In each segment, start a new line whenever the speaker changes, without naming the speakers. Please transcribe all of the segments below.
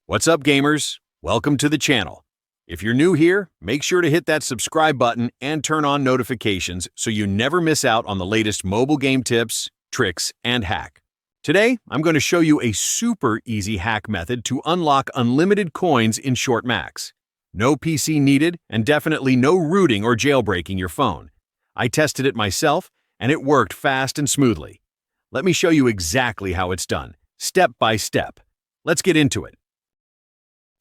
What's up, gamers? Welcome to the channel. If you're new here, make sure to hit that subscribe button and turn on notifications so you never miss out on the latest mobile game tips, tricks, and hack. Today, I'm going to show you a super easy hack method to unlock unlimited coins in ShortMax. No PC needed, and definitely no rooting or jailbreaking your phone. I tested it myself, and it worked fast and smoothly. Let me show you exactly how it's done, step by step. Let's get into it.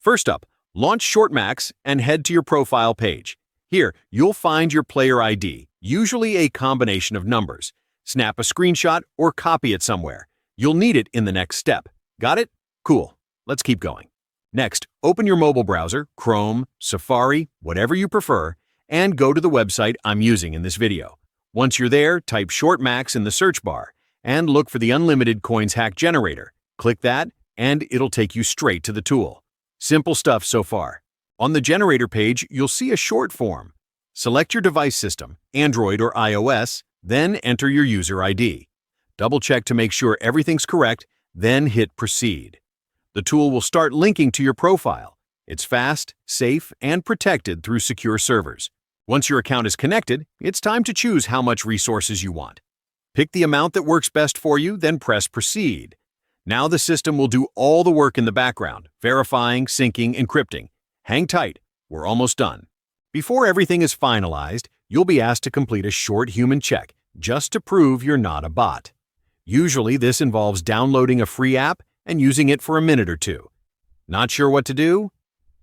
First up, launch ShortMax and head to your profile page. Here, you'll find your player ID, usually a combination of numbers. Snap a screenshot or copy it somewhere. You'll need it in the next step. Got it? Cool. Let's keep going. Next, open your mobile browser, Chrome, Safari, whatever you prefer, and go to the website I'm using in this video. Once you're there, type ShortMax in the search bar and look for the Unlimited Coins Hack Generator. Click that, and it'll take you straight to the tool. Simple stuff so far. On the generator page, you'll see a short form. Select your device system, Android or iOS, then enter your user ID. Double-check to make sure everything's correct, then hit Proceed. The tool will start linking to your profile. It's fast, safe, and protected through secure servers. Once your account is connected, it's time to choose how much resources you want. Pick the amount that works best for you, then press Proceed. Now the system will do all the work in the background, verifying, syncing, encrypting. Hang tight, we're almost done. Before everything is finalized, you'll be asked to complete a short human check, just to prove you're not a bot. Usually this involves downloading a free app and using it for a minute or two. Not sure what to do?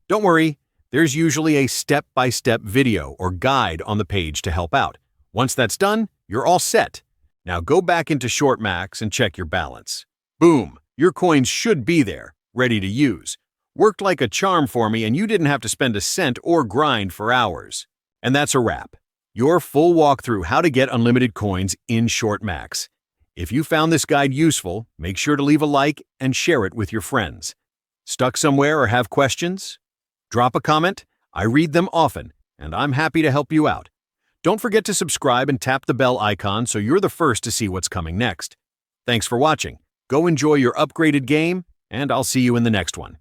Don't worry, there's usually a step-by-step video or guide on the page to help out. Once that's done, you're all set. Now go back into ShortMax and check your balance. Boom! Your coins should be there, ready to use. Worked like a charm for me, and you didn't have to spend a cent or grind for hours. And that's a wrap. Your full walkthrough how to get unlimited coins in ShortMax. If you found this guide useful, make sure to leave a like and share it with your friends. Stuck somewhere or have questions? Drop a comment. I read them often, and I'm happy to help you out. Don't forget to subscribe and tap the bell icon so you're the first to see what's coming next. Thanks for watching. Go enjoy your upgraded game, and I'll see you in the next one.